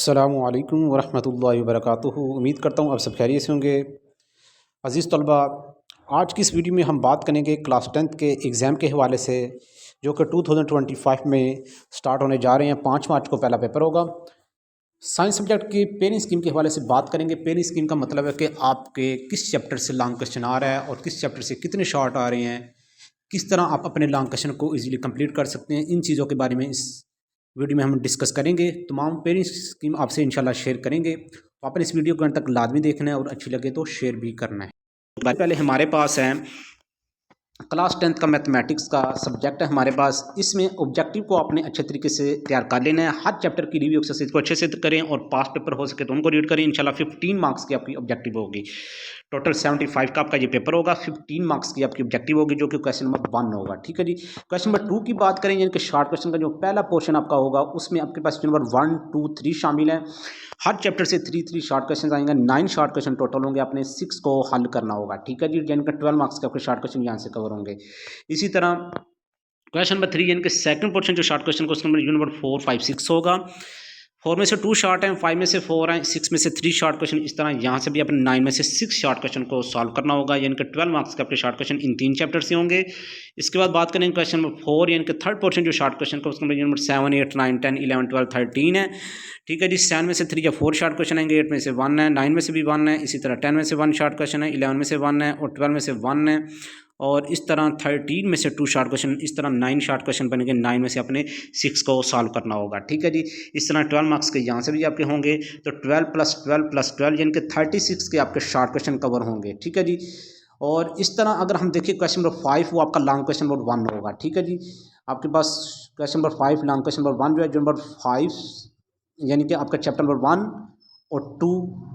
अस्सलामुअलैकुम वरहमतुल्लाहि वबरकातुहू। उम्मीद करता हूँ आप सब खैरियत से होंगे। अज़ीज़ तलबा, आज की इस वीडियो में हम बात करेंगे क्लास 10th के एग्ज़ाम के हवाले से, जो कि 2025 में स्टार्ट होने जा रहे हैं। 5 मार्च को पहला पेपर होगा। साइंस सब्जेक्ट की पेनिंग स्कीम के हवाले से बात करेंगे। पेनिंग स्कीम का मतलब है कि आपके किस चैप्टर से लॉन्ग क्वेश्चन आ रहा है और किस चैप्टर से कितने शॉर्ट आ रहे हैं, किस तरह आप अपने लॉन्ग क्वेश्चन को ईजिली कंप्लीट कर सकते हैं। इन चीज़ों के बारे में इस वीडियो में हम डिस्कस करेंगे। तमाम पेनिंग स्कीम आपसे इंशाल्लाह शेयर करेंगे, तो आपने इस वीडियो को अंत तक लाजमी देखना है और अच्छी लगे तो शेयर भी करना है। पहले हमारे पास है क्लास 10th का मैथमेटिक्स का सब्जेक्ट है हमारे पास। इसमें ऑब्जेक्टिव को आपने अच्छे तरीके से तैयार कर लेना है। हर चैप्टर की रिव्यू एक्सरसाइज को अच्छे से करें और पास पेपर हो सके तो उनको रीड करें। इंशाल्लाह 15 मार्क्स की आपकी ऑब्जेक्टिव होगी। टोटल 75 का आपका ये पेपर होगा। 15 मार्क्स की आपकी ऑब्जेक्टिव होगी, जो कि क्वेश्चन नंबर 1 होगा। ठीक है जी। क्वेश्चन नंबर 2 की बात करें, यानी कि शॉर्ट क्वेश्चन का जो पहला पोर्शन आपका होगा, उसमें आपके पास नंबर 1, 2, 3 शामिल है। हर चैप्टर से 3 शॉर्ट क्वेश्चन आएंगे। 9 शॉर्ट क्वेश्चन टोटल होंगे। आपने 6 को हल करना होगा। ठीक है जी। यानी कि 12 मार्क्स के आपके शॉर्ट क्वेश्चन यहाँ से कवर होंगे। इसी तरह क्वेश्चन नंबर 3 यानी कि सेकंड पोर्शन जो शॉर्ट क्वेश्चन क्वेश्चन नंबर 4, 5, 6 होगा। 4 में से 2 शॉर्ट हैं, 5 में से 4 हैं, 6 में से 3 शॉर्ट क्वेश्चन। इस तरह यहाँ से भी अपने 9 में से 6 शॉर्ट क्वेश्चन को सॉल्व करना होगा। यानी कि 12 मार्क्स के अपने शॉर्ट क्वेश्चन इन 3 चैप्टर से होंगे। इसके बाद बात करेंगे क्वेश्चन नंबर 4 यानी कि थर्ड पोर्शन जो शॉर्ट क्वेश्चन क्वेश्चन नंबर 7, 8, 9, 10, 11, 12, 13 है। ठीक है जी। 7 में से 3 या 4 शॉर्ट क्वेश्चन आएंगे, 8 में से 1 है, 9 में से भी 1 है, इसी तरह 10 में से 1 शॉर्ट क्वेश्चन है, 11 में से 1 है और 12 में से 1 है। और इस तरह 13 में से 2 शॉर्ट क्वेश्चन, इस तरह 9 शॉर्ट क्वेश्चन बनेंगे। 9 में से अपने 6 को सॉल्व करना होगा। ठीक है जी। इस तरह 12 मार्क्स के यहाँ से भी आपके होंगे। तो 12 + 12 + 12 यानी कि 36 के आपके शॉर्ट क्वेश्चन कवर होंगे। ठीक है जी। और इस तरह अगर हम देखिए क्वेश्चन नंबर 5, वो आपका लॉन्ग क्वेश्चन नंबर 1 होगा। ठीक है जी। आपके पास question number 5 long question number 1 जो है, जो नंबर 5 यानी कि आपका चैप्टर नंबर 1 और 2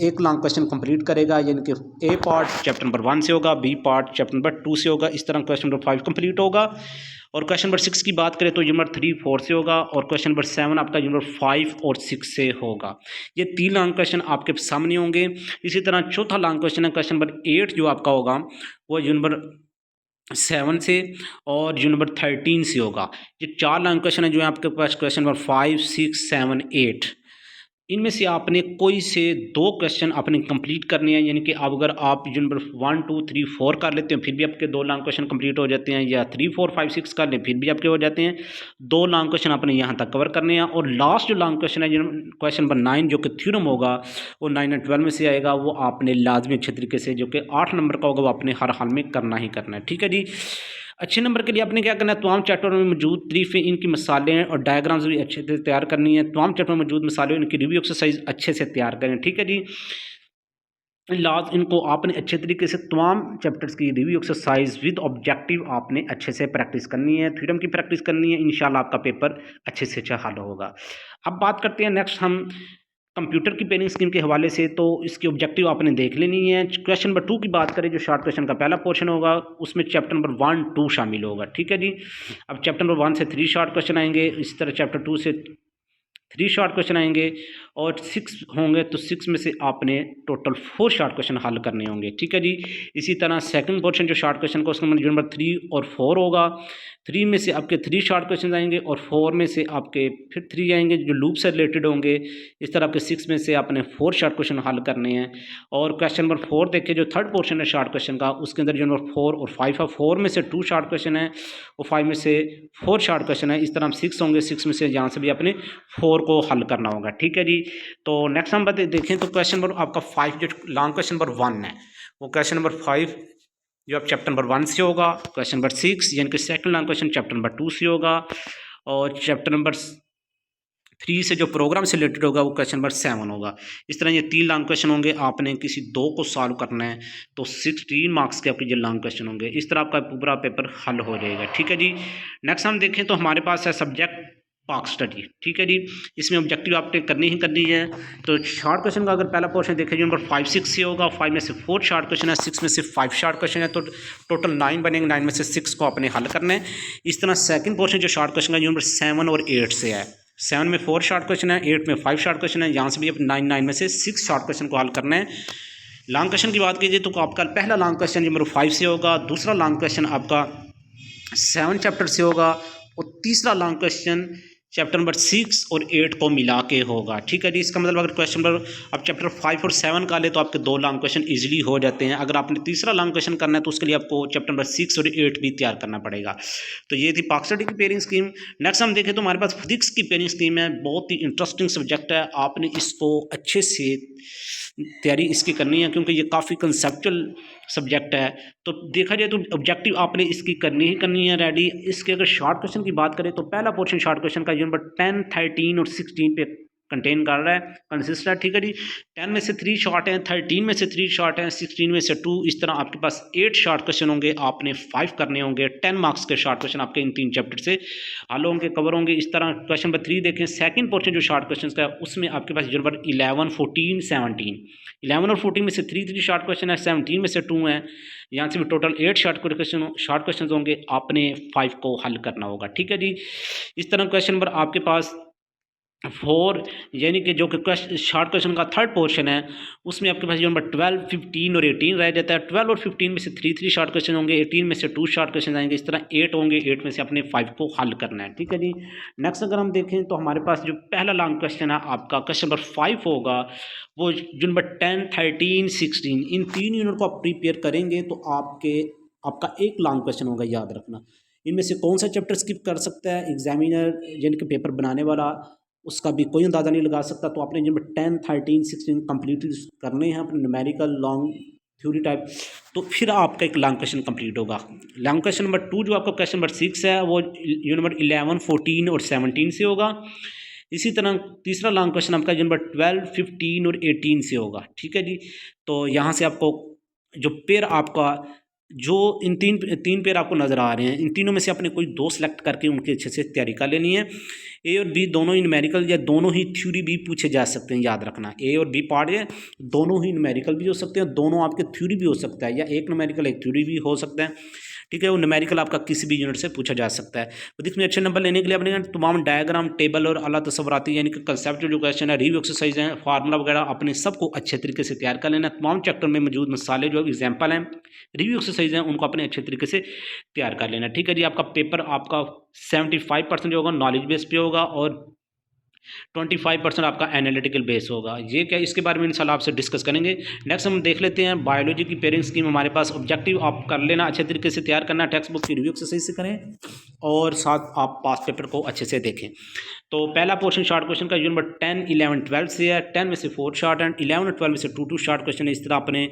एक लॉन्ग क्वेश्चन कंप्लीट करेगा। यानी कि ए पार्ट चैप्टर नंबर 1 से होगा, बी पार्ट चैप्टर नंबर 2 से होगा। इस तरह क्वेश्चन नंबर 5 कंप्लीट होगा। और क्वेश्चन नंबर 6 की बात करें तो नंबर 3, 4 से होगा। और क्वेश्चन नंबर 7 आपका नंबर 5 और 6 से होगा। ये 3 लॉन्ग क्वेश्चन आपके सामने होंगे। इसी तरह चौथा लॉन्ग क्वेश्चन है क्वेश्चन नंबर 8 जो आपका होगा, वो नंबर 7 से और नंबर 13 से होगा। ये 4 लॉन्ग क्वेश्चन है जो है आपके पास क्वेश्चन नंबर 5, 6, 7, 8। इनमें से आपने कोई से 2 क्वेश्चन आपने कंप्लीट करने हैं। यानी कि अब अगर आप नंबर 1, 2, 3, 4 कर लेते हैं, फिर भी आपके 2 लॉन्ग क्वेश्चन कंप्लीट हो जाते हैं, या 3, 4, 5, 6 कर लें, फिर भी आपके हो जाते हैं। 2 लॉन्ग क्वेश्चन आपने यहाँ तक कवर करने हैं। और लास्ट जो लॉन्ग क्वेश्चन है, क्वेश्चन नंबर 9 जो कि थ्योरम होगा, वो 9 और 12 में से आएगा। वो आपने लाजमी अच्छे तरीके से, जो कि 8 नंबर का होगा, वो आपने हर हाल में करना ही करना है। ठीक है जी। अच्छे नंबर के लिए आपने क्या करना है, तमाम चैप्टरों में मौजूद तरीफ़ें, इनकी मिसालें और डायग्राम्स भी अच्छे से तैयार करनी है। तमाम चैप्टरों में मौजूद मिसालें, इनकी रिव्यू एक्सरसाइज अच्छे से तैयार करें। ठीक है जी। इनको आपने अच्छे तरीके से तमाम चैप्टर्स की रिव्यू एक्सरसाइज विद ऑब्जेक्टिव आपने अच्छे से प्रैक्टिस करनी है। थ्योरम की प्रैक्टिस करनी है। इंशाल्लाह आपका पेपर अच्छे से अच्छा हल होगा। अब बात करते हैं नेक्स्ट हम कंप्यूटर की पेनिंग स्कीम के हवाले से। तो इसकी ऑब्जेक्टिव आपने देख लेनी है। क्वेश्चन नंबर 2 की बात करें, जो शॉर्ट क्वेश्चन का पहला पोर्शन होगा, उसमें चैप्टर नंबर 1, 2 शामिल होगा। ठीक है जी। अब चैप्टर नंबर 1 से 3 शॉर्ट क्वेश्चन आएंगे। इस तरह चैप्टर 2 से 3 शॉर्ट क्वेश्चन आएंगे। और 6 होंगे तो 6 में से आपने टोटल 4 शॉर्ट क्वेश्चन हल करने होंगे। ठीक है जी। इसी तरह सेकंड पोर्शन जो शॉर्ट क्वेश्चन का, उसका नंबर 3 और 4 होगा। 3 में से आपके 3 शॉर्ट क्वेश्चन आएंगे और 4 में से आपके फिर 3 आएंगे जो लूप से रिलेटेड होंगे। इस तरह आपके 6 में से आपने 4 शॉर्ट क्वेश्चन हल करने हैं। और क्वेश्चन नंबर 4 देखिए, जो थर्ड पोर्शन है शॉर्ट क्वेश्चन का, उसके अंदर जो नंबर 4 और 5 है। 4 में से 2 शॉर्ट क्वेश्चन है और 5 में से 4 शॉर्ट क्वेश्चन है। इस तरह हम 6 होंगे, 6 में से यहाँ से भी अपने 4 को हल करना होगा। ठीक है जी। तो नेक्स्ट नंबर देखें तो क्वेश्चन नंबर आपका 5 जो लॉन्ग क्वेश्चन नंबर 1 है, वो क्वेश्चन नंबर 5 जो आप चैप्टर नंबर 1 से होगा। क्वेश्चन नंबर 6 यानी कि second long question chapter number 2 से होगा। और चैप्टर नंबर 3 से जो प्रोग्राम से रिलेटेड होगा, वो क्वेश्चन नंबर 7 होगा। इस तरह ये 3 लॉन्ग क्वेश्चन होंगे। आपने किसी 2 को सॉल्व करना है तो 16 मार्क्स के आपके जो लॉन्ग क्वेश्चन होंगे। इस तरह आपका पूरा पेपर हल हो जाएगा। ठीक है जी। नेक्स्ट हम देखें तो हमारे पास है सब्जेक्ट पार्क स्टडी। ठीक है जी। इसमें ऑब्जेक्टिव आपने करनी ही करनी है। तो शॉर्ट क्वेश्चन का अगर पहला पोर्शन देखें, जो नंबर 5, 6 से होगा। 5 में से 4 शॉर्ट क्वेश्चन है, 6 में से 5 शॉर्ट क्वेश्चन है, तो टोटल 9 बनेंगे। 9 में से 6 को आपने हल करना है। इस तरह सेकंड पोर्शन जो शॉर्ट क्वेश्चन का, जो नंबर 7 और 8 से है। 7 में 4 शॉर्ट क्वेश्चन है, 8 में 5 शॉर्ट क्वेश्चन है। यहाँ से भी आप 9 में से 6 शॉर्ट क्वेश्चन को हल करना है। लॉन्ग क्वेश्चन की बात कीजिए तो आपका पहला लॉन्ग क्वेश्चन नंबर 5 से होगा। दूसरा लॉन्ग क्वेश्चन आपका 7 चैप्टर से होगा। और तीसरा लॉन्ग क्वेश्चन चैप्टर नंबर 6 और 8 को मिला के होगा। ठीक है जी, इसका मतलब अगर क्वेश्चन नंबर अब चैप्टर 5 और 7 का ले तो आपके 2 लॉन्ग क्वेश्चन इजीली हो जाते हैं। अगर आपने तीसरा लॉन्ग क्वेश्चन करना है तो उसके लिए आपको चैप्टर नंबर 6 और 8 भी तैयार करना पड़ेगा। तो ये थी पाक स्टडी की पेयरिंग स्कीम। नेक्स्ट हम देखें तो हमारे पास फिजिक्स की पेयरिंग स्कीम है, बहुत ही इंटरेस्टिंग सब्जेक्ट है। आपने इसको अच्छे से तैयारी इसकी करनी है क्योंकि ये काफ़ी कंसेप्चुअल सब्जेक्ट है। तो देखा जाए तो ऑब्जेक्टिव आपने इसकी करनी है रेडी। इसके अगर शॉर्ट क्वेश्चन की बात करें तो पहला पोर्शन शॉर्ट क्वेश्चन का नंबर 10, 13 और 16 पे कंटेन कर रहा है, कंसिस्ट है। ठीक है जी, 10 में से 3 शॉर्ट हैं, 13 में से 3 शॉर्ट हैं, 16 में से 2। इस तरह आपके पास 8 शॉर्ट क्वेश्चन होंगे, आपने 5 करने होंगे। 10 मार्क्स के शॉर्ट क्वेश्चन आपके इन 3 चैप्टर से हल होंगे, कवर होंगे। इस तरह क्वेश्चन नंबर 3 देखें, सेकंड पोर्शन जो शॉर्ट क्वेश्चन का है उसमें आपके पास नंबर 11, 14, 17, 11 और 14 में से 3 शॉर्ट क्वेश्चन है, 17 में से 2 हैं। यहाँ से भी टोटल 8 शॉर्ट क्वेश्चन होंगे, आपने 5 को हल करना होगा। ठीक है जी, इस तरह क्वेश्चन नंबर आपके पास 4 यानी कि जो कि शॉर्ट क्वेश्चन का थर्ड पोर्शन है उसमें आपके पास नंबर 12, 15 और 18 रह जाता है। 12 और 15 में से 3 शॉर्ट क्वेश्चन होंगे, 18 में से 2 शॉर्ट क्वेश्चन आएंगे। इस तरह 8 होंगे, 8 में से अपने 5 को हल करना है। ठीक है जी, नेक्स्ट अगर हम देखें तो हमारे पास जो पहला लॉन्ग क्वेश्चन है आपका क्वेश्चन नंबर 5 होगा, वो जो नंबर 10, 13, 16 इन 3 यूनिट को आप प्रिपेयर करेंगे तो आपका एक लॉन्ग क्वेश्चन होगा, याद रखना। इनमें से कौन सा चैप्टर स्किप कर सकता है एग्जामिनर यानी कि पेपर बनाने वाला, उसका भी कोई अंदाज़ा नहीं लगा सकता। तो आपने नंबर 10, 13, 16 कंप्लीट करने हैं अपने न्यूमेरिकल लॉन्ग थ्योरी टाइप, तो फिर आपका एक लॉन्ग क्वेश्चन कंप्लीट होगा। लॉन्ग क्वेश्चन नंबर 2 जो आपका क्वेश्चन नंबर 6 है वो नंबर 11, 14 और 17 से होगा। इसी तरह तीसरा लॉन्ग क्वेश्चन आपका नंबर 12, 15 और 18 से होगा। ठीक है जी, तो यहाँ से आपको जो पेयर आपका जो इन तीन पेयर आपको नज़र आ रहे हैं, इन तीनों में से आपने कोई 2 सेलेक्ट करके उनकी अच्छे से तैयारी कर लेनी है। ए और बी दोनों ही न्यूमेरिकल या दोनों ही थ्योरी भी पूछे जा सकते हैं, याद रखना। ए और बी पार्ट है, दोनों ही न्यूमेरिकल भी हो सकते हैं, दोनों आपके थ्योरी भी हो सकता है, या एक न्यूमेरिकल एक थ्योरी भी हो सकता है। ठीक है, वो न्यूमेरिकल आपका किसी भी यूनिट से पूछा जा सकता है। तो इसमें अच्छे नंबर लेने के लिए अपने तमाम डायग्राम, टेबल और अला तस्वराती यानी कि कंसेप्ट जो क्वेश्चन है, रिव्यू एक्सरसाइज हैं, फार्मूला वगैरह अपने सबको अच्छे तरीके से तैयार कर लेना। तमाम चैप्टर में मौजूद मसाले जो एग्जाम्पल हैं, रिव्यू एक्सरसाइज हैं, उनको अपने अच्छे तरीके से तैयार कर लेना। ठीक है जी, आपका पेपर आपका 75% जो होगा नॉलेज बेस पे होगा और 25% आपका एनालिटिकल बेस होगा। ये क्या, इसके बारे में इंशाल्लाह आपसे डिस्कस करेंगे। नेक्स्ट हम देख लेते हैं बायोलॉजी की पेयरिंग स्कीम। हमारे पास ऑब्जेक्टिव आप कर लेना, अच्छे तरीके से तैयार करना, टेक्स्ट बुक की रिव्यू एक्सरसाइज से करें और साथ आप पास पेपर को अच्छे से देखें। तो पहला पोर्शन शॉर्ट क्वेश्चन का नंबर 10, 11, 12 से है। 10 में से 4 शॉर्ट एंड 11 और 12 में से 2 शॉर्ट क्वेश्चन है। इस तरह अपने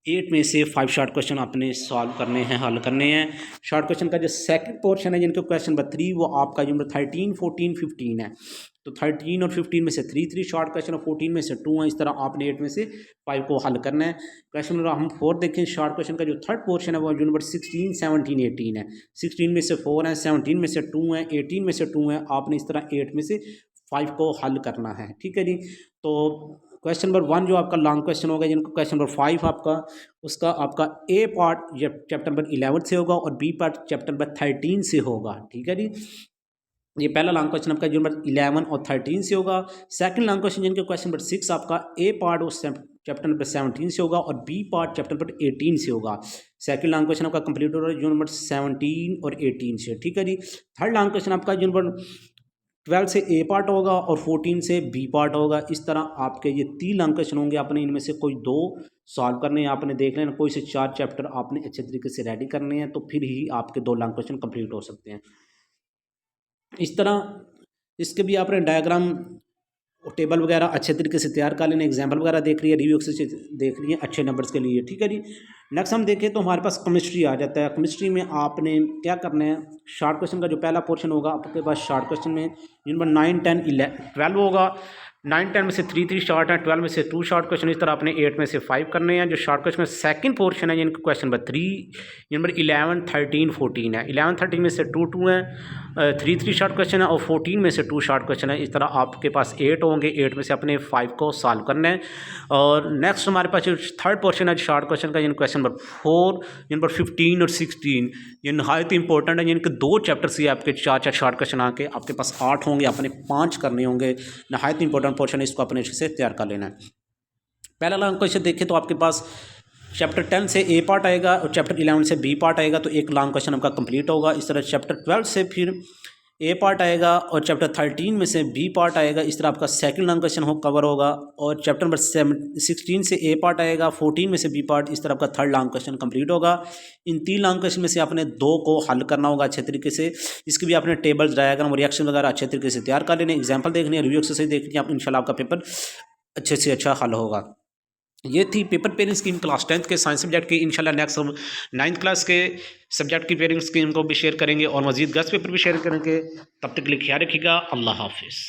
8 में से 5 शॉर्ट क्वेश्चन आपने सॉल्व करने हैं, हल करने हैं। शॉर्ट क्वेश्चन का जो सेकंड पोर्शन है जिनका क्वेश्चन नंबर 3 वो आपका नंबर 13, 14, 15 है। तो 13 और 15 में से 3 शॉर्ट क्वेश्चन और 14 में से 2 हैं। इस तरह आपने 8 में से 5 को हल करना है। क्वेश्चन नंबर हम 4 देखें, शॉर्ट क्वेश्चन का जो थर्ड पोर्शन है वो नंबर 16, 17, 18 है। 16 में से 4 हैं, 17 में से 2 हैं, 18 में से 2 हैं। आपने इस तरह 8 में से 5 को हल करना है। ठीक है जी, तो क्वेश्चन नंबर 1 जो आपका लॉन्ग क्वेश्चन होगा, जिनको क्वेश्चन नंबर 5 आपका उसका आपका ए पार्ट चैप्टर नंबर 11 से होगा और बी पार्ट चैप्टर नंबर 13 से होगा। ठीक है जी, ये पहला लॉन्ग क्वेश्चन आपका जो नंबर 11 और 13 से होगा। सेकंड लॉन्ग क्वेश्चन जिनके क्वेश्चन नंबर 6 आपका ए पार्ट उस चैप्टर नंबर 17 से होगा और बी पार्ट चैप्टर नंबर 18 से होगा। सेकंड लॉन्ग क्वेश्चन आपका कंप्लीट हो रहा है जो नंबर 17 और 18 से। ठीक है जी, थर्ड लॉन्ग क्वेश्चन आपका जो नंबर 12 से ए पार्ट होगा और 14 से बी पार्ट होगा। इस तरह आपके ये 3 लॉन्ग क्वेश्चन होंगे, आपने इनमें से कोई 2 सॉल्व करने हैं। आपने देख लेना कोई से 4 चैप्टर आपने अच्छे तरीके से रेडी करने हैं, तो फिर ही आपके 2 लॉन्ग क्वेश्चन कंप्लीट हो सकते हैं। इस तरह इसके भी आपने डायग्राम टेबल वगैरह अच्छे तरीके से तैयार कर लेना, एग्जाम्पल वगैरह देख रही है, रिव्यू एक्सरसाइज देख रही है अच्छे नंबर्स के लिए। ठीक है जी, नेक्स्ट हम देखें तो हमारे पास केमिस्ट्री आ जाता है। केमिस्ट्री में आपने क्या करना है, शॉर्ट क्वेश्चन का जो पहला पोर्शन होगा आपके पास शॉर्ट क्वेश्चन में नंबर 9, 10, 11, 12 होगा। 9, 10 में से 3 शॉर्ट हैं, 12 में से 2 शॉर्ट क्वेश्चन। इस तरह आपने 8 में से 5 करने हैं। जो शॉर्ट क्वेश्चन का सेकंड पोर्शन है जिनका क्वेश्चन नंबर 3 नंबर 11, 13, 14 है। 11, 13 में से 2 हैं, 3 शॉर्ट क्वेश्चन है और 14 में से 2 शॉर्ट क्वेश्चन है। इस तरह आपके पास 8 होंगे, 8 में से अपने 5 को सॉल्व करना है। और नेक्स्ट हमारे पास जो थर्ड पोर्शन है शॉर्ट क्वेश्चन का, जिन क्वेश्चन नंबर 4 नंबर 15 और 16 ये नहायत इंपॉर्टेंट है। जिनके 2 चैप्टर से आपके 4 शॉर्ट क्वेश्चन आके आपके पास 8 होंगे, अपने 5 करने होंगे। नहायत इंपॉर्टेंट पोर्शन है, इसको अपने अच्छे से तैयार कर लेना है। पहला लॉन्ग क्वेश्चन देखें तो आपके पास चैप्टर 10 से ए पार्ट आएगा और चैप्टर 11 से बी पार्ट आएगा, तो एक लॉन्ग क्वेश्चन आपका कंप्लीट होगा। इस तरह चैप्टर 12 से फिर ए पार्ट आएगा और चैप्टर 13 में से बी पार्ट आएगा। इस तरह आपका सेकंड लॉन्ग क्वेश्चन हो कवर होगा। और चैप्टर नंबर 16 से ए पार्ट आएगा, 14 में से बी पार्ट, इस तरह आपका थर्ड लॉन्ग क्वेश्चन कंप्लीट होगा। इन 3 लॉन्ग क्वेश्चन में से आपने 2 को हल करना होगा अच्छे तरीके से। इसके भी आपने टेबल्स, डायग्राम और रिएक्शन वगैरह अच्छे तरीके से तैयार कर लेने, एग्जाम्पल देखनी है, रिव्यू एक्सरसाइज देखनी है, आप इंशाल्लाह आपका पेपर अच्छे से अच्छा हल होगा। ये थी paper pairing scheme class 10th के साइंस सब्जेक्ट की। इंशाल्लाह नेक्स्ट 9th क्लास के सब्जेक्ट की पेयरिंग स्कीम को भी शेयर करेंगे और मजीद 10 पेपर भी शेयर करेंगे। तब तक के लिए ख्याल रखिएगा। अल्लाह हाफिज़।